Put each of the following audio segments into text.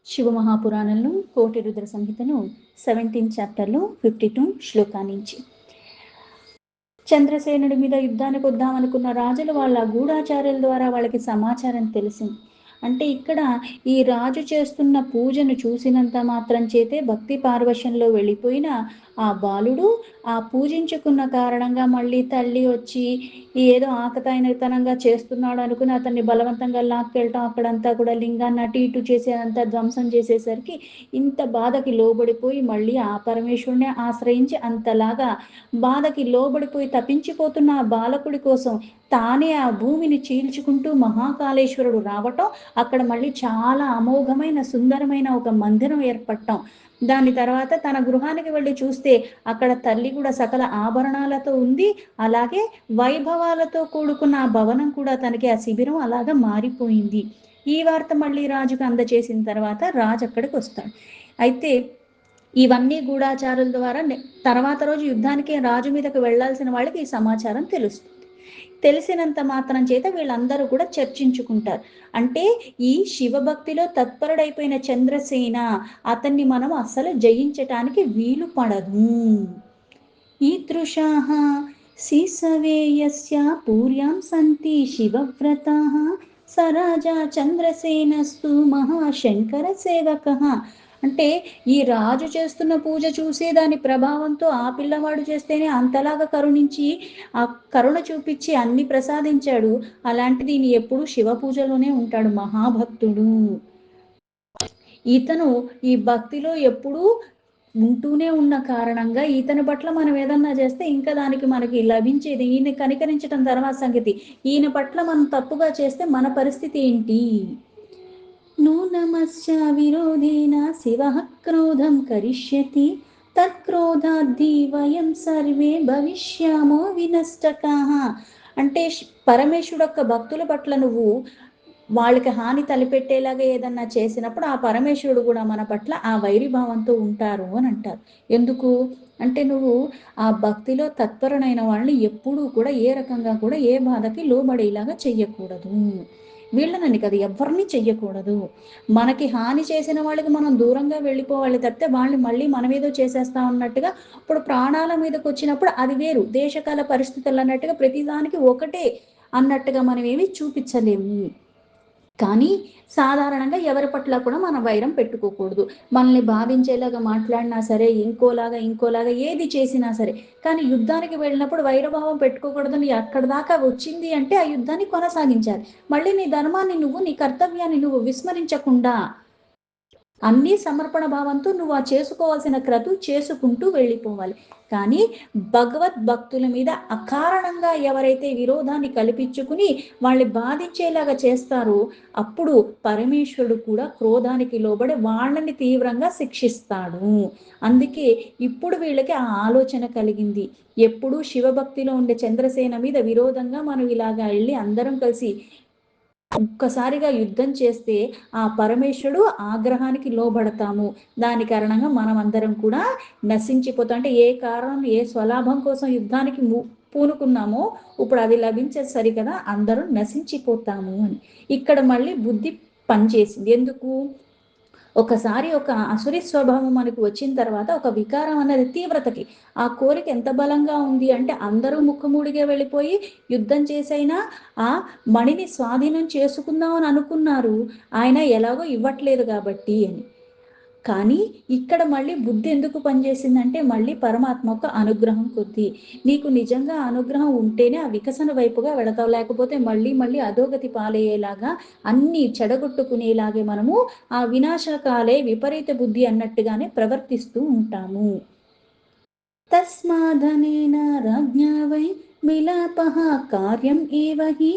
శివమహాపురాణంలో కోటి రుద్ర సంహితను 17 చాప్టర్లో 52 శ్లోకా నుంచి. చంద్రసేనుడి మీద యుద్ధానికి వద్దామనుకున్న రాజులు వాళ్ళ గూఢాచార్యుల ద్వారా వాళ్ళకి సమాచారం తెలిసింది. అంటే ఇక్కడ ఈ రాజు చేస్తున్న పూజను చూసినంత మాత్రం చేతే భక్తి పార్వశంలో వెళ్ళిపోయిన ఆ బాలుడు ఆ పూజించుకున్న కారణంగా మళ్ళీ తల్లి వచ్చి ఏదో ఆకతాయితనంగా చేస్తున్నాడు అనుకుని అతన్ని బలవంతంగా లాక్కెళ్ళటం, అక్కడంతా కూడా లింగాన్ని అటు ఇటు చేసేదంతా ధ్వంసం చేసేసరికి ఇంత బాధకి లోబడిపోయి మళ్ళీ ఆ పరమేశ్వరునే ఆశ్రయించి అంతలాగా బాధకి లోబడిపోయి తప్పించిపోతున్న ఆ బాలకుడి కోసం తానే ఆ భూమిని చీల్చుకుంటూ మహాకాళేశ్వరుడు రావటం, అక్కడ మళ్ళీ చాలా అమోఘమైన సుందరమైన ఒక మందిరం ఏర్పడటం. దాని తర్వాత తన గృహానికి వెళ్ళి చూస్తే అక్కడ తల్లి కూడా సకల ఆభరణాలతో ఉంది, అలాగే వైభవాలతో కూడుకున్న ఆ భవనం కూడా తనకి ఆ శిబిరం అలాగా మారిపోయింది. ఈ వార్త మళ్ళీ రాజుకు అందచేసిన తర్వాత రాజు అక్కడికి వస్తాడు. అయితే ఇవన్నీ గూఢాచారుల ద్వారా తర్వాత రోజు యుద్ధానికి రాజు మీదకు వెళ్లాల్సిన వాళ్ళకి ఈ సమాచారం తెలుస్తుంది. తెలిసినంత మాత్రం చేత వీళ్ళందరూ కూడా చర్చించుకుంటారు. అంటే ఈ శివభక్తిలో తత్పరుడైపోయిన చంద్రసేన అతన్ని మనం అస్సలు జయించటానికి వీలు పడదు. ఈదృశాః శిసవేయస్య పూర్యాం సంతి శివవ్రతాః స రాజా చంద్రసేనస్తు మహాశంకర సేవకః. అంటే ఈ రాజు చేస్తున్న పూజ చూసి దాని ప్రభావంతో ఆ పిల్లవాడు చేస్తేనే అంతలాగా కరుణించి ఆ కరుణ చూపించి అన్ని ప్రసాదించాడు. అలాంటిది ఈయన ఎప్పుడు శివ పూజలోనే ఉంటాడు, మహాభక్తుడు. ఇతను ఈ భక్తిలో ఎప్పుడూ ఉంటూనే ఉన్న కారణంగా ఇతని పట్ల మనం ఏదన్నా చేస్తే ఇంకా దానికి మనకి లభించేది, ఈయన కనికరించడం తర్వాత సంగతి, ఈయన పట్ల మనం తప్పుగా చేస్తే మన పరిస్థితి ఏంటి? నూనమస్య విరోధేన శివః క్రోధం కరిష్యతి తత్క్రోధాద్ధి వయం సర్వే భవిష్యామో వినష్టకాః. అంటే పరమేశ్వరుడు యొక్క భక్తుల పట్ల నువ్వు వాళ్ళకి హాని తలపెట్టేలాగా ఏదన్నా చేసినప్పుడు ఆ పరమేశ్వరుడు కూడా మన పట్ల ఆ వైరిభావంతో ఉంటారు అని అంటారు. ఎందుకు అంటే నువ్వు ఆ భక్తిలో తత్పరునైన వాళ్ళని ఎప్పుడూ కూడా ఏ రకంగా కూడా ఏ బాధకి లోబడేలాగా చెయ్యకూడదు. వీళ్ళనని కదా, ఎవరిని చెయ్యకూడదు. మనకి హాని చేసిన వాళ్ళకి మనం దూరంగా వెళ్ళిపోవాలి తప్పితే వాళ్ళని మళ్ళీ మనమేదో చేసేస్తాం అన్నట్టుగా, ఇప్పుడు ప్రాణాల మీదకి వచ్చినప్పుడు అది వేరు, దేశకాల పరిస్థితులు అన్నట్టుగా ప్రతిదానికి ఒకటే అన్నట్టుగా మనం ఏమి చూపించలేము. కానీ సాధారణంగా ఎవరి పట్ల కూడా మనం వైరం పెట్టుకోకూడదు. మనల్ని బాధించేలాగా మాట్లాడినా సరే, ఇంకోలాగా ఏది చేసినా సరే, కానీ యుద్ధానికి వెళ్ళినప్పుడు వైరభావం పెట్టుకోకూడదు. నీ అక్కడ దాకా వచ్చింది అంటే ఆ యుద్ధాన్ని కొనసాగించాలి. మళ్ళీ నీ ధర్మాన్ని నువ్వు, నీ కర్తవ్యాన్ని నువ్వు విస్మరించకుండా అన్నీ సమర్పణ భావంతో నువ్వు ఆ చేసుకోవాల్సిన క్రతువు చేసుకుంటూ వెళ్ళిపోవాలి. కానీ భగవద్భక్తుల మీద అకారణంగా ఎవరైతే విరోధాన్ని కల్పించుకుని వాళ్ళని బాధించేలాగా చేస్తారో అప్పుడు పరమేశ్వరుడు కూడా క్రోధానికి లోబడి వాళ్ళని తీవ్రంగా శిక్షిస్తాడు. అందుకే ఇప్పుడు వీళ్ళకి ఆ ఆలోచన కలిగింది. ఎప్పుడూ శివభక్తిలో ఉండే చంద్రసేన మీద విరోధంగా మనం ఇలాగా వెళ్ళి అందరం కలిసి ఒక్కసారిగా యుద్ధం చేస్తే ఆ పరమేశ్వరుడు ఆగ్రహానికి లోబడతాము. దాని కారణంగా మనం అందరం కూడా నశించిపోతాం. అంటే ఏ కారణం, ఏ స్వలాభం కోసం యుద్ధానికి పూనుకున్నామో ఇప్పుడు అది లభించేది సరికదా, అందరూ నశించిపోతాము అని ఇక్కడ మళ్ళీ బుద్ధి పనిచేసింది. ఎందుకు? ఒకసారి ఒక అసురి స్వభావం మనకు వచ్చిన తర్వాత ఒక వికారం అన్నది తీవ్రతకి ఆ కోరిక ఎంత బలంగా ఉంది అంటే అందరూ ముక్కుముడిగా వెళ్ళిపోయి యుద్ధం చేసైనా ఆ మణిని స్వాధీనం చేసుకుందాం అని అనుకున్నారు. ఆయన ఎలాగో ఇవ్వట్లేదు కాబట్టి అని. కానీ ఇక్కడ మళ్ళీ బుద్ధి ఎందుకు పనిచేసిందంటే మళ్ళీ పరమాత్మ యొక్క అనుగ్రహం కొద్దీ. నీకు నిజంగా అనుగ్రహం ఉంటేనే ఆ వికసన వైపుగా వెళతావు, లేకపోతే మళ్ళీ అధోగతి పాలయ్యేలాగా అన్ని చెడగొట్టుకునేలాగే మనము ఆ వినాశకాలే విపరీత బుద్ధి అన్నట్టుగానే ప్రవర్తిస్తూ ఉంటాము. తస్మాదనేన రాజ్ఞా వై విలాపః కార్యం ఏవ హి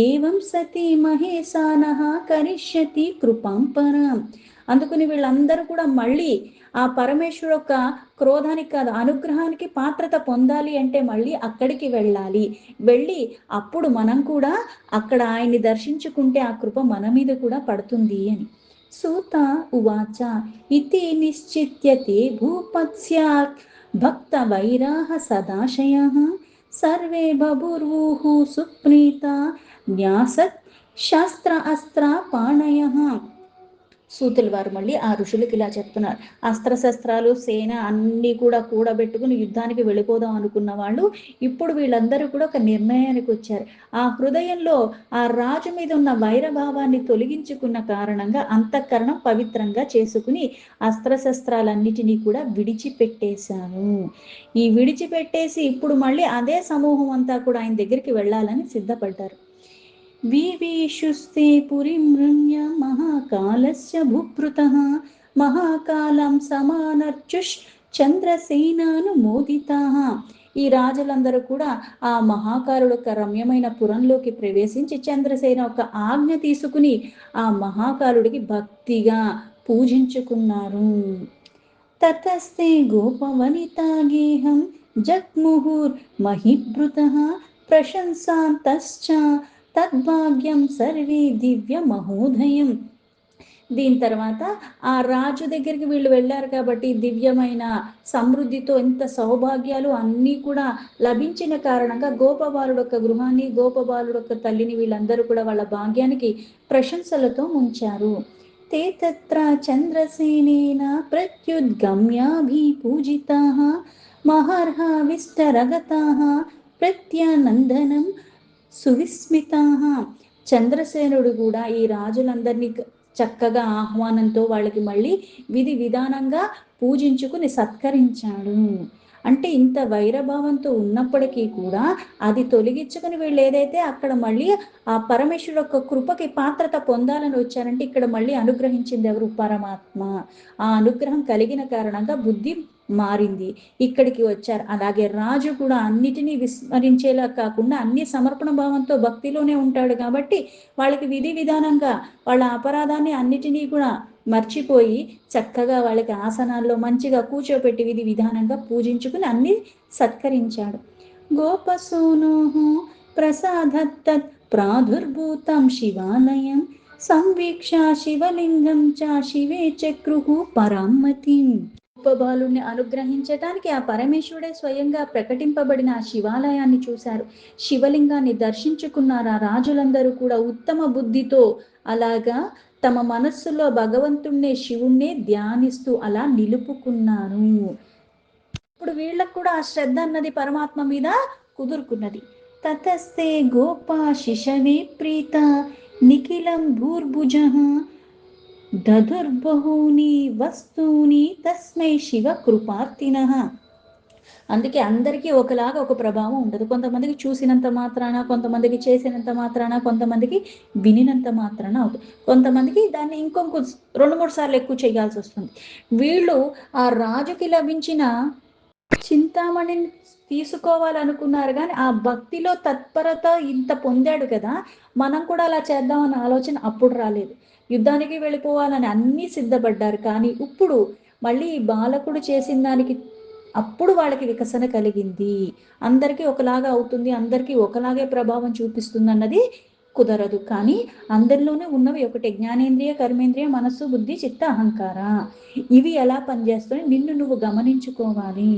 ఏవం సతి మహేశానః కరిష్యతి కృపాం పరాం. అందుకని వీళ్ళందరూ కూడా మళ్ళీ ఆ పరమేశ్వరు యొక్క క్రోధానికి కాదు, అనుగ్రహానికి పాత్రత పొందాలి అంటే మళ్ళీ అక్కడికి వెళ్ళాలి. వెళ్ళి అప్పుడు మనం కూడా అక్కడ ఆయన్ని దర్శించుకుంటే ఆ కృప మన మీద కూడా పడుతుంది అని. సూత ఉవాచ ఇతి నిశ్చిత్యతే భూపత్స్యాత్ భక్త వైరాహ సదాశయః సర్వే బభూర్వుః సుప్రీత న్యాసత్ శాస్త్ర అస్త్ర పాణయః. సూతుల వారు మళ్ళీ ఆ ఋషులకి ఇలా చెప్తున్నారు. అస్త్రశస్త్రాలు సేన అన్నీ కూడా కూడబెట్టుకుని యుద్ధానికి వెళ్ళిపోదాం అనుకున్న వాళ్ళు ఇప్పుడు వీళ్ళందరూ కూడా ఒక నిర్ణయానికి వచ్చారు. ఆ హృదయంలో ఆ రాజు మీద ఉన్న వైరభావాన్ని తొలగించుకున్న కారణంగా అంతఃకరణం పవిత్రంగా చేసుకుని అస్త్రశస్త్రాలన్నిటినీ కూడా విడిచిపెట్టేశాను. ఈ విడిచిపెట్టేసి ఇప్పుడు మళ్ళీ అదే సమూహం అంతా కూడా ఆయన దగ్గరికి వెళ్ళాలని సిద్ధపడ్డారు. వివిషుస్తే పురిం మృణ్య మహాకాలస్య భూభృతః మహాకాలం సమానర్చుష్ చంద్రసేనానుమోదితాః. ఈ రాజులందరూ కూడా ఆ మహాకాలుడు యొక్క రమ్యమైన పురంలోకి ప్రవేశించి చంద్రసేన ఒక ఆజ్ఞ తీసుకుని ఆ మహాకాలుడికి భక్తిగా పూజించుకున్నారు. తతస్తే గోపవనితాగేహం జగ్ముహుర్ మహిభృతః ప్రశంసాంతశ్చ తద్భాగ్యం సర్వే దివ్య మహోదయం. దీని తర్వాత ఆ రాజు దగ్గరికి వీళ్ళు వెళ్ళారు కాబట్టి దివ్యమైన సమృద్ధితో ఎంత సౌభాగ్యాలు అన్నీ కూడా లభించిన కారణంగా గోపబాలుడు యొక్క గృహాన్ని గోపబాలుడు యొక్క తల్లిని వీళ్ళందరూ కూడా వాళ్ళ భాగ్యానికి ప్రశంసలతో ముంచారు. ते तत्र चन्द्रसेनेन प्रत्युद्गम्याभिपूजिताः महर्हाविष्टरगताः ప్రత్యానందనం సువిస్మితాః. చంద్రసేనుడు కూడా ఈ రాజులందరినీ చక్కగా ఆహ్వానంతో వాళ్ళకి మళ్ళీ విధి విధానంగా పూజించుకుని సత్కరించాడు. అంటే ఇంత వైరభావంతో ఉన్నప్పటికీ కూడా అది తొలగించుకుని వీళ్ళు ఏదైతే అక్కడ మళ్ళీ ఆ పరమేశ్వరుడు యొక్క కృపకి పాత్రత పొందాలని వచ్చారంటే ఇక్కడ మళ్ళీ అనుగ్రహించింది ఎవరు? పరమాత్మ. ఆ అనుగ్రహం కలిగిన కారణంగా బుద్ధి మారింది, ఇక్కడికి వచ్చారు. అలాగే రాజు కూడా అన్నిటినీ విస్మరించేలా కాకుండా అన్ని సమర్పణ భావంతో భక్తిలోనే ఉంటాడు కాబట్టి వాళ్ళకి విధి విధానంగా వాళ్ళ అపరాధాన్ని అన్నిటినీ కూడా మర్చిపోయి చక్కగా వాళ్ళకి ఆసనాల్లో మంచిగా కూర్చోపెట్టి విధి విధానంగా పూజించుకుని అన్ని సత్కరించాడు. గోపసూను ప్రసాదత్తత్ ప్రాదుర్భూతం శివాలయం సంవీక్ష శివలింగం చ శివే చక్రుహు పరామతిం. గోపబాలుని అనుగ్రహించటానికి ఆ పరమేశ్వరుడే స్వయంగా ప్రకటింపబడిన ఆ శివాలయాన్ని చూశారు, శివలింగాన్ని దర్శించుకున్నారు. ఆ రాజులందరూ కూడా ఉత్తమ బుద్ధితో అలాగా తమ మనస్సులో భగవంతుణ్ణే శివుణ్ణే ధ్యానిస్తూ అలా నిలుపుకున్నారు. ఇప్పుడు వీళ్ళకు కూడా ఆ శ్రద్ధ అన్నది పరమాత్మ మీద కుదురుకున్నది. తతస్తే గోపా శిశవే ప్రీత నిఖిలం భూర్భుజ దదుర్బహూని వస్తూని తస్మై శివ కృపార్తినః. అందుకే అందరికీ ఒకలాగా ఒక ప్రభావం ఉండదు. కొంతమందికి చూసినంత మాత్రాన, కొంతమందికి చేసినంత మాత్రాన, కొంతమందికి వినినంత మాత్రాన అవుతుంది. కొంతమందికి దాన్ని ఇంకొక 2-3 సార్లు ఎక్కువ చేయాల్సి వస్తుంది. వీళ్ళు ఆ రాజుకి లభించిన చింతామణిని తీసుకోవాలనుకున్నారు కానీ ఆ భక్తిలో తత్పరత ఇంత పొందాడు కదా, మనం కూడా అలా చేద్దామన్న ఆలోచన అప్పుడు రాలేదు. యుద్ధానికి వెళ్ళిపోవాలని అన్నీ సిద్ధపడ్డారు కానీ ఇప్పుడు మళ్ళీ ఈ బాలకుడు చేసిన దానికి అప్పుడు వాళ్ళకి వికసన కలిగింది. అందరికీ ఒకలాగా అవుతుంది, అందరికీ ఒకలాగే ప్రభావం చూపిస్తుంది అన్నది కుదరదు. కానీ అందరిలోనే ఉన్నవి ఒకటే, జ్ఞానేంద్రియ కర్మేంద్రియ మనస్సు బుద్ధి చిత్త అహంకార. ఇవి ఎలా పనిచేస్తాయి నిన్ను నువ్వు గమనించుకోవాలి.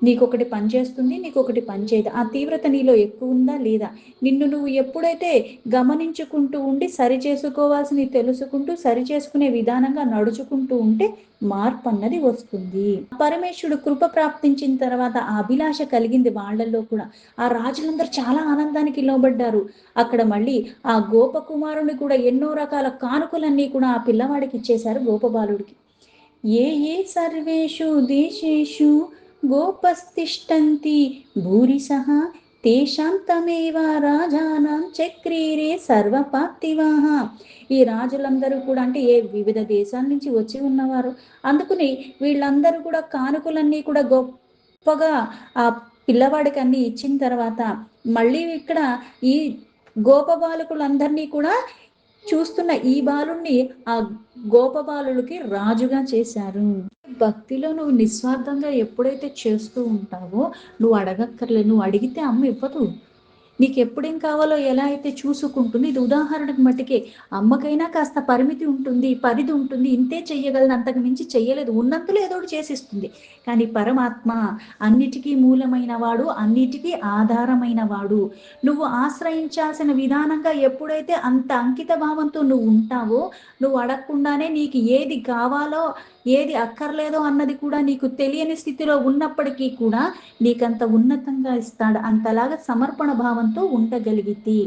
నీకొకటి పనిచేస్తుంది, నీకొకటి పనిచేయదు. ఆ తీవ్రత నీలో ఎక్కువ ఉందా లేదా, నిన్ను నువ్వు ఎప్పుడైతే గమనించుకుంటూ ఉండి సరి చేసుకోవాల్సింది తెలుసుకుంటూ సరి చేసుకునే విధానంగా నడుచుకుంటూ ఉంటే మార్పు అన్నది వస్తుంది. పరమేశ్వరుడు కృప ప్రాప్తించిన తర్వాత ఆ అభిలాష కలిగింది వాళ్ళల్లో కూడా. ఆ రాజులందరూ చాలా ఆనందానికి లోబడ్డారు. అక్కడ మళ్ళీ ఆ గోపకుమారుని కూడా ఎన్నో రకాల కానుకలన్నీ కూడా ఆ పిల్లవాడికి ఇచ్చేశారు, గోపబాలుడికి. ఏ ఏ సర్వేషు దేశేషు గోపస్తిష్టంతి భూరిశః తేషాం తమేవ రాజానాం చక్రీరే సర్వపాప్తివాహ. ఈ రాజులందరూ కూడా అంటే వివిధ దేశాల నుంచి వచ్చి ఉన్నవారు, అందుకుని వీళ్ళందరూ కూడా కానుకలన్నీ కూడా గొప్పగా ఆ పిల్లవాడికి అన్ని ఇచ్చిన తర్వాత మళ్ళీ ఇక్కడ ఈ గోపబాలకులందరినీ కూడా చూస్తున్న ఈ బాలుణ్ణి ఆ గోపబాలుడికి రాజుగా చేశారు. భక్తిలో నువ్వు నిస్వార్థంగా ఎప్పుడైతే చేస్తూ ఉంటావో నువ్వు అడగక్కర్లేదు, నువ్వు అడిగితే అమ్మ ఇవ్వదు. నీకు ఎప్పుడేం కావాలో ఎలా అయితే చూసుకుంటుంది. ఇది ఉదాహరణకు మట్టుకే. అమ్మకైనా కాస్త పరిమితి ఉంటుంది, పరిధి ఉంటుంది. ఇంతే చెయ్యగలను, అంతకు మించి చెయ్యలేదు. ఉన్నంతలో ఏదో ఒకటి చేసిస్తుంది. కానీ పరమాత్మ అన్నిటికీ మూలమైన వాడు, అన్నిటికీ ఆధారమైన వాడు. నువ్వు ఆశ్రయించాల్సిన విధానంగా ఎప్పుడైతే అంత అంకిత భావంతో నువ్వు ఉంటావో, నువ్వు అడగకుండానే నీకు ఏది కావాలో, ఏది అక్కర్లేదో అన్నది కూడా నీకు తెలియని స్థితిలో ఉన్నప్పటికీ కూడా నీకంత ఉన్నతంగా ఇస్తాడు. అంతలాగా సమర్పణ భావంతో ఉండగలిగితే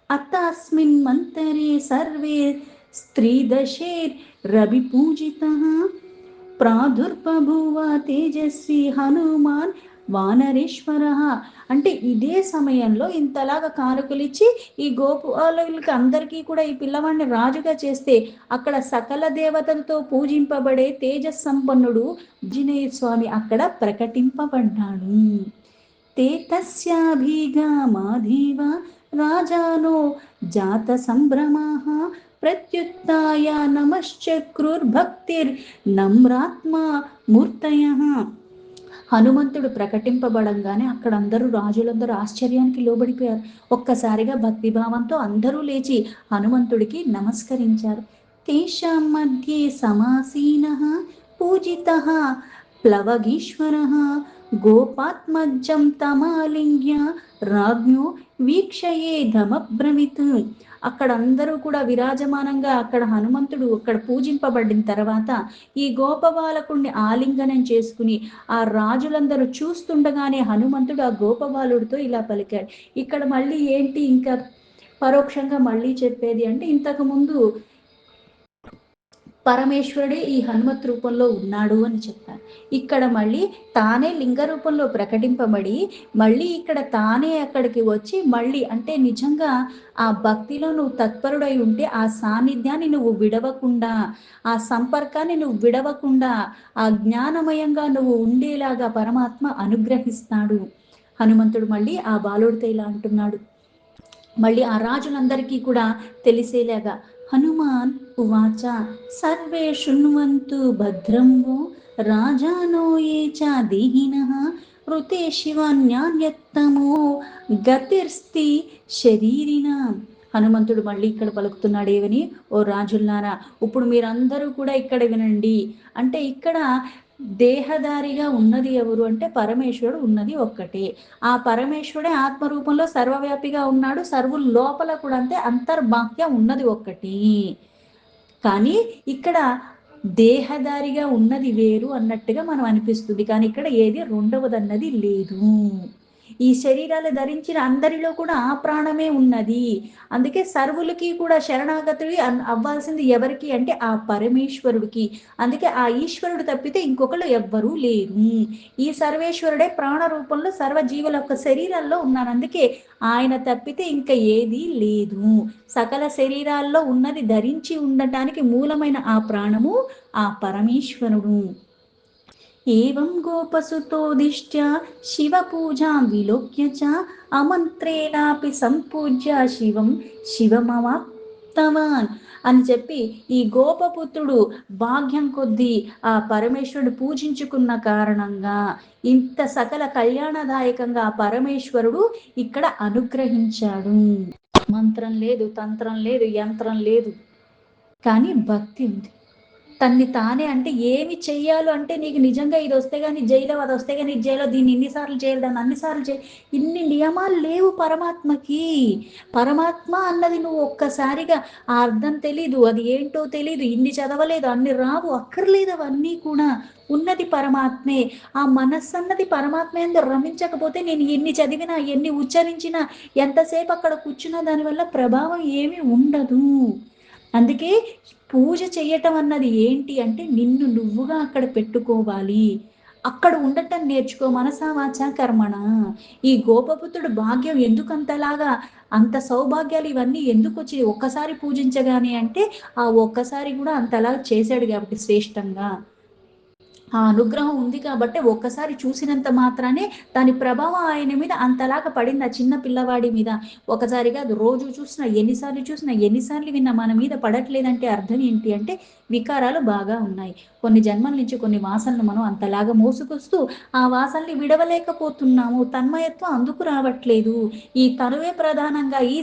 అతస్మిన్ మంతరే సర్వే స్త్రీదశేర్ రవి పూజిత ప్రాదుర్బభూవ తేజస్వి హనుమాన్ వానరేశ్వర. అంటే ఇదే సమయంలో ఇంతలాగా కానుకలిచ్చి ఈ గోపాలకులకి అందరికీ కూడా ఈ పిల్లవాడిని రాజుగా చేస్తే అక్కడ సకల దేవతలతో పూజింపబడే తేజస్సంపన్నుడు ఆంజనేయ స్వామి అక్కడ ప్రకటింపబడ్డాడు. ते तस्याभिगामाधीव राजानो जात संभ्रमाः प्रत्युत्थाय नमश्चक्रुर्भक्तिर्नम्रात्मा मूर्तयः. హనుమంతుడు ప్రకటింపబడంగానే అక్కడ అందరూ రాజులందరూ ఆశ్చర్యానికి లోబడిపోయారు. ఒక్కసారిగా భక్తిభావంతో అందరూ లేచి హనుమంతుడికి నమస్కరించారు. తేషాం మధ్యే సమాసీనః పూజితః ప్లవగీశ్వరః గోపాత్మజం తమాలింగ్య రాజ్ఞో వీక్షయేధమబ్రవీత్. అక్కడ అందరూ కూడా విరాజమానంగా అక్కడ హనుమంతుడు అక్కడ పూజింపబడిన తర్వాత ఈ గోపబాలకుణ్ణి ఆలింగనం చేసుకుని ఆ రాజులందరూ చూస్తుండగానే హనుమంతుడు ఆ గోపబాలుడితో ఇలా పలికాడు. ఇక్కడ మళ్ళీ ఏంటి ఇంకా పరోక్షంగా మళ్ళీ చెప్పేది అంటే, ఇంతకు ముందు పరమేశ్వరుడే ఈ హనుమత్ రూపంలో ఉన్నాడు అని చెప్పారు. ఇక్కడ మళ్ళీ తానే లింగ రూపంలో ప్రకటింపబడి మళ్ళీ ఇక్కడ తానే అక్కడికి వచ్చి మళ్ళీ అంటే నిజంగా ఆ భక్తిలో నువ్వు తత్పరుడై ఉంటే ఆ సాన్నిధ్యాన్ని నువ్వు విడవకుండా, ఆ సంపర్కాన్ని నువ్వు విడవకుండా, ఆ జ్ఞానమయంగా నువ్వు ఉండేలాగా పరమాత్మ అనుగ్రహిస్తాడు. హనుమంతుడు మళ్ళీ ఆ బాలుడితో ఇలా అంటున్నాడు. మళ్ళీ ఆ రాజులందరికీ కూడా తెలిసేలాగా హనుమాన్ ఉవాచ సర్వే శృణ్వంతు భద్రం వో రాజానో ఏ చ దేహినః ఋతే శివాన్యాన్యత్తమో గతిర్స్తి శరీరిన. హనుమంతుడు మళ్ళీ ఇక్కడ పలుకుతున్నాడు ఏమని, ఓ రాజుల్లారా ఇప్పుడు మీరందరూ కూడా ఇక్కడ వినండి. అంటే ఇక్కడ దేహదారిగా ఉన్నది ఎవరు అంటే పరమేశ్వరుడు ఉన్నది ఒక్కటే. ఆ పరమేశ్వరుడే ఆత్మరూపంలో సర్వవ్యాపిగా ఉన్నాడు. సర్వుల లోపల కూడా అంతే అంతర్బాహ్యం ఉన్నది ఒక్కటి. కానీ ఇక్కడ దేహదారిగా ఉన్నది వేరు అన్నట్టుగా మనం అనిపిస్తుంది. కానీ ఇక్కడ ఏది రెండవదన్నది లేదు. ఈ శరీరాలు ధరించిన అందరిలో కూడా ఆ ప్రాణమే ఉన్నది. అందుకే సర్వులకి కూడా శరణాగతుడి అవ్వాల్సింది ఎవరికి అంటే ఆ పరమేశ్వరుడికి. అందుకే ఆ ఈశ్వరుడు తప్పితే ఇంకొకళ్ళు ఎవ్వరూ లేరు. ఈ సర్వేశ్వరుడే ప్రాణ రూపంలో సర్వజీవుల యొక్క శరీరాల్లో ఉన్నాడు. అందుకే ఆయన తప్పితే ఇంకా ఏదీ లేదు. సకల శరీరాల్లో ఉన్నది ధరించి ఉండటానికి మూలమైన ఆ ప్రాణము ఆ పరమేశ్వరుడు. ఏవం గోపసుతోదిష్ట్య శివపూజాం విలోక్య చ అమంత్రేణాపి సంపూజ్య శివం శివమవాప్తవాన్ అని చెప్పి ఈ గోపపుత్రుడు భాగ్యం కొద్దీ ఆ పరమేశ్వరుడు పూజించుకున్న కారణంగా ఇంత సకల కళ్యాణదాయకంగా ఆ పరమేశ్వరుడు ఇక్కడ అనుగ్రహించాడు. మంత్రం లేదు, తంత్రం లేదు, యంత్రం లేదు, కానీ భక్తి ఉంది. తన్ని తానే అంటే ఏమి చెయ్యాలో అంటే నీకు నిజంగా ఇది వస్తే కానీ జైలో, అది వస్తే కానీ జైలో, దీన్ని ఇన్నిసార్లు చేయాలి, దాన్ని అన్నిసార్లు చేయి, ఇన్ని నియమాలు లేవు పరమాత్మకి. పరమాత్మ అన్నది నువ్వు ఒక్కసారిగా ఆ అర్థం తెలీదు, అది ఏంటో తెలీదు, ఇన్ని చదవలేదు, అన్ని రావు, అక్కర్లేదు, అవన్నీ కూడా ఉన్నది పరమాత్మే. ఆ మనస్సు అన్నది పరమాత్మ ఎందు రమించకపోతే నేను ఎన్ని చదివినా ఎన్ని ఉచ్చరించినా ఎంతసేపు అక్కడ కూర్చున్నా దానివల్ల ప్రభావం ఏమీ ఉండదు. అందుకే పూజ చేయటం అన్నది ఏంటి అంటే నిన్ను నువ్వుగా అక్కడ పెట్టుకోవాలి, అక్కడ ఉండటం నేర్చుకో. మనసా వాచా కర్మణ. ఈ గోపపుత్రుడు భాగ్యం ఎందుకు అంతలాగా, అంత సౌభాగ్యాలు ఇవన్నీ ఎందుకు వచ్చి ఒక్కసారి పూజించగానే అంటే ఆ ఒక్కసారి కూడా అంతలా చేశాడు కాబట్టి శ్రేష్టంగా. ఆ అనుగ్రహం ఉంది కాబట్టి ఒక్కసారి చూసినంత మాత్రానే దాని ప్రభావం ఆయన మీద అంతలాగా పడింది ఆ చిన్న పిల్లవాడి మీద. ఒకసారి కాదు, రోజు చూసినా, ఎన్నిసార్లు చూసినా, ఎన్నిసార్లు విన్నా మన మీద పడట్లేదంటే అర్థం ఏంటి అంటే వికారాలు బాగా ఉన్నాయి. కొన్ని జన్మల నుంచి కొన్ని వాసనలు మనం అంతలాగా మోసుకొస్తూ ఆ వాసనని విడవలేకపోతున్నాము. తన్మయత్వం అందుకు రావట్లేదు. ఈ తనువే ప్రధానంగా ఈ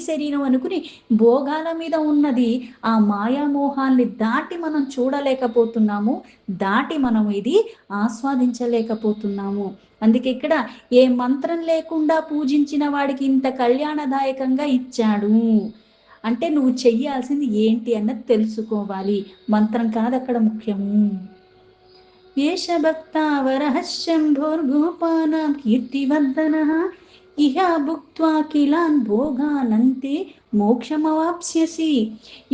శరీరం అనుకుని భోగాల మీద ఉన్నది ఆ మాయామోహాల్ని దాటి మనం చూడలేకపోతున్నాము. దాటి మనం ఇది ఆస్వాదించలేకపోతున్నాము. అందుకే ఇక్కడ ఏ మంత్రం లేకుండా పూజించిన వాడికి ఇంత కళ్యాణదాయకంగా ఇచ్చాడు అంటే నువ్వు చెయ్యాల్సింది ఏంటి అన్నది తెలుసుకోవాలి. మంత్రం కాదు అక్కడ ముఖ్యము. ఏష భక్తావరః శంభోర్గోపానాం కీర్తివర్ధనః ఇహ భుక్త్వా కిలాన్ భోగానంతే మోక్షమవాప్స్యసి.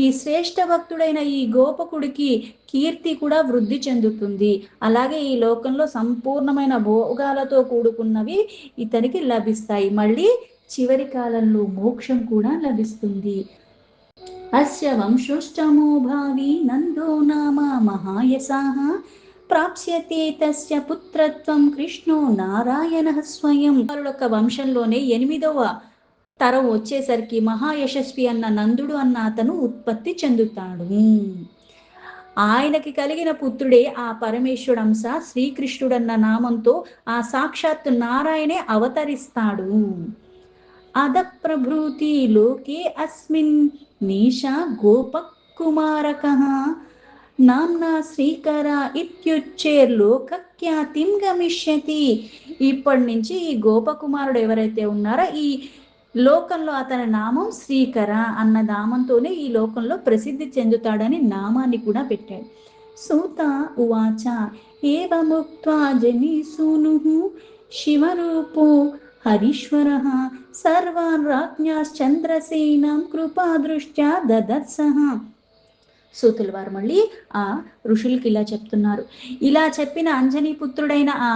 ఈ శ్రేష్ఠ భక్తుడైన ఈ గోపకుడికి కీర్తి కూడా వృద్ధి చెందుతుంది. అలాగే ఈ లోకంలో సంపూర్ణమైన భోగాలతో కూడుకున్నవి ఇతనికి లభిస్తాయి. మళ్ళీ చివరి కాలంలో మోక్షం కూడా లభిస్తుంది. అస్య వంశోష్టమో భావి నందో నామ మహాయసాః ప్రాప్స్యతే తస్య పుత్రత్వం కృష్ణో నారాయణః స్వయం. యొక్క వంశంలోనే 8వ తరం వచ్చేసరికి మహాయశస్వి అన్న నందుడు అన్న అతను ఉత్పత్తి చెందుతాడు. ఆయనకి కలిగిన పుత్రుడే ఆ పరమేశ్వరుడు అంశ శ్రీకృష్ణుడన్న నామంతో ఆ సాక్షాత్ నారాయణే అవతరిస్తాడు. అద ప్రభృతి లోకే అస్మిన్ నీషా గోపకుమారకః నామ్నా శ్రీకర ఇత్యుచ్చేర్లోకఖ్యాతిం గమిష్యతి. ఇప్పటి నుంచి ఈ గోపకుమారుడు ఎవరైతే ఉన్నారో ఈ లోకంలో అతని నామం శ్రీకర అన్న నామంతోనే ఈ లోకంలో ప్రసిద్ధి చెందుతాడని నామాన్ని కూడా పెట్టాడు. సూత ఉవాచ ఏవముక్త్వా జనీసూనుః శివరూపో హరీశ్వరః సర్వాన్ రాజ్ఞాశ్చంద్రసేనాం కృపాదృష్ట్యా దదర్శః. సూతుల వారు మళ్ళీ ఆ ఋషులకి ఇలా చెప్తున్నారు. ఇలా చెప్పిన అంజనీ పుత్రుడైన ఆ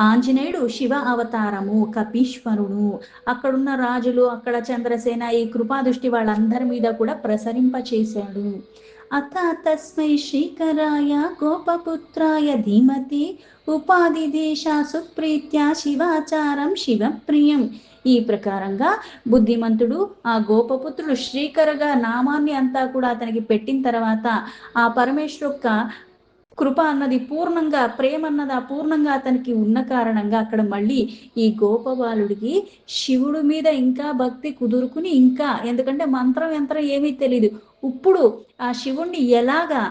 ఆంజనేయుడు శివ అవతారము, కపీశ్వరుడు. అక్కడున్న రాజులు, అక్కడ చంద్రసేన, ఈ కృపాదృష్టి వాళ్ళందరి మీద కూడా ప్రసరింపచేశాడు. అత తస్మై శ్రీకరాయ గోపపుత్రాయ ధీమతి ఉపాధి దేశ సుప్రీత్యా శివాచారం శివప్రియం. ఈ ప్రకారంగా బుద్ధిమంతుడు ఆ గోపపుత్రుడు శ్రీకరగా నామాన్ని అంతా కూడా అతనికి పెట్టిన తర్వాత ఆ పరమేశ్వరు యొక్క కృప అన్నది పూర్ణంగా, ప్రేమ అన్నది పూర్ణంగా అతనికి ఉన్న కారణంగా అక్కడ మళ్ళీ ఈ గోపబాలుడికి శివుడి మీద ఇంకా భక్తి కుదురుకుని, ఇంకా ఎందుకంటే మంత్రం యంత్రం ఏమీ తెలియదు, ఇప్పుడు ఆ శివుణ్ణి ఎలాగా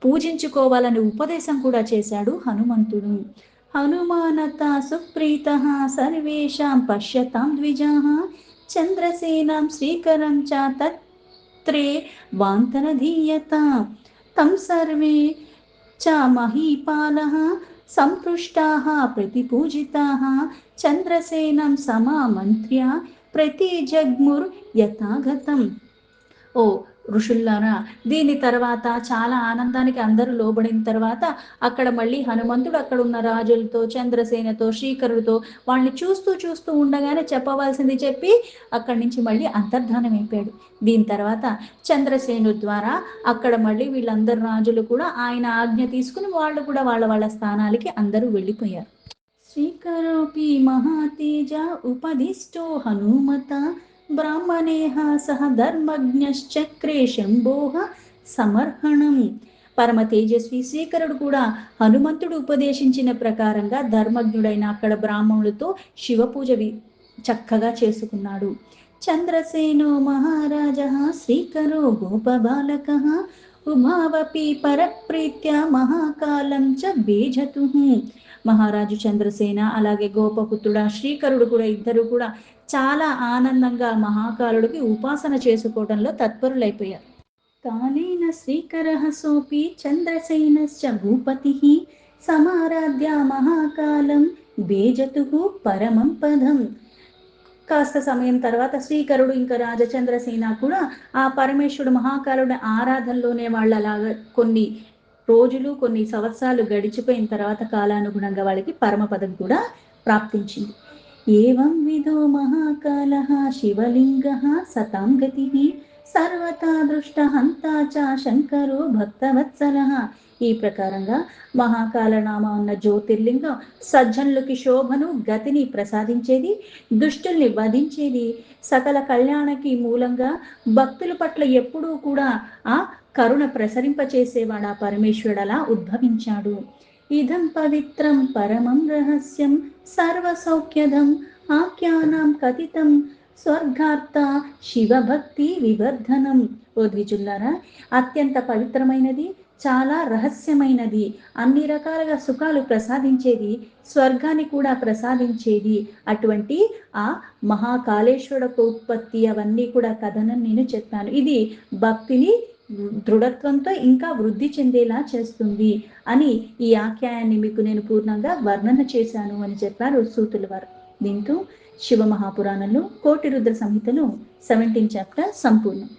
పూజించుకోవాలని ఉపదేశం కూడా చేశాడు హనుమంతుడు. హనుమానత సుప్రీత సర్వేషాం పశ్యతాం ద్విజాః చంద్రసేనాం శ్రీకరం చ తత్రే వాంతరధీయత తం సర్వే చ మహీపాలః సంపృష్టాః ప్రతిపూజితాః చంద్రసేనం సమామంత్ర్య ప్రతిజగ్ముర్ యథాగతం. ఓ ఋషుల్లారా, దీని తర్వాత చాలా ఆనందానికి అందరూ లోబడిన తర్వాత అక్కడ మళ్ళీ హనుమంతుడు అక్కడ ఉన్న రాజులతో, చంద్రసేనతో, శ్రీకరుడితో వాళ్ళని చూస్తూ చూస్తూ ఉండగానే చెప్పవలసింది చెప్పి అక్కడి నుంచి మళ్ళీ అంతర్ధానం అయిపోయాడు. దీని తర్వాత చంద్రసేను ద్వారా అక్కడ మళ్ళీ వీళ్ళందరు రాజులు కూడా ఆయన ఆజ్ఞ తీసుకుని వాళ్ళు కూడా వాళ్ళ వాళ్ళ స్థానాలకి అందరూ వెళ్ళిపోయారు. శ్రీకరోపి మహాతేజ ఉపదిష్టో హనుమత బ్రాహ్మణేహ సహ ధర్మజ్ఞశ్చక్రే శంభోహ సమర్హణం. పరమ తేజస్వి శ్రీకరుడు కూడా హనుమంతుడు ఉపదేశించిన ప్రకారంగా ధర్మజ్ఞుడైన అక్కడ బ్రాహ్మణులతో శివపూజ చక్కగా చేసుకున్నాడు. చంద్రసేనో మహారాజ శ్రీకరో గోపబాలక ఉభావపి పరప్రీత్యా మహాకాలం చ బేజతు. మహారాజు చంద్రసేన అలాగే గోపపుత్రుడ శ్రీకరుడు కూడా ఇద్దరు కూడా చాలా ఆనందంగా మహాకాలుడికి ఉపాసన చేసుకోవడంలో తత్పరులైపోయారు. కాలేన శ్రీకరః సోపి చంద్రసేనశ్చ భూపతిః సమారాధ్య మహాకాలం బేజతుః పరమం పదం. కాస్త సమయం తర్వాత శ్రీకరుడు ఇంకా రాజచంద్రసేన కూడా ఆ పరమేశ్వరుడు మహాకాలుడి ఆరాధనలోనే వాళ్ళలాగా కొన్ని రోజులు, కొన్ని సంవత్సరాలు గడిచిపోయిన తర్వాత కాలానుగుణంగా వాళ్ళకి పరమపదం కూడా ప్రాప్తించింది. ఏవం విధో మహాకాలః శివలింగః సతాం గతిః సర్వతా దృష్ట హంతా చ శంకరో భక్తవత్సలః. ఈ ప్రకారంగా మహాకాలనామ ఉన్న జ్యోతిర్లింగం సజ్జనులకి శోభను గతిని ప్రసాదించేది, దుష్టుల్ని వధించేది, సకల కళ్యాణకి మూలంగా భక్తుల పట్ల ఎప్పుడూ కూడా ఆ కరుణ ప్రసరింపచేసేవాడు ఆ పరమేశ్వరుడు అలా ఉద్భవించాడు. ఇదం పవిత్రం పరమం రహస్యం సర్వసౌఖ్యదం ఆఖ్యానం కథితం స్వర్గార్థ శివభక్తి వివర్ధనం. ఓ ద్విజుల్లారా, అత్యంత పవిత్రమైనది, చాలా రహస్యమైనది, అన్ని రకాలుగా సుఖాలు ప్రసాదించేది, స్వర్గాన్ని కూడా ప్రసాదించేది అటువంటి ఆ మహాకాళేశ్వరుడు ఉత్పత్తి అవన్నీ కూడా కథనం నేను చెప్పాను. ఇది భక్తిని దృఢత్వంతో ఇంకా వృద్ధి చెందేలా చేస్తుంది అని ఈ ఆఖ్యాయాన్ని మీకు నేను పూర్ణంగా వర్ణన చేశాను అని చెప్పారు సూతుల వారు. దీంతో శివ మహాపురాణంలో కోటి రుద్ర సంహితను 17 చాప్టర్ సంపూర్ణం.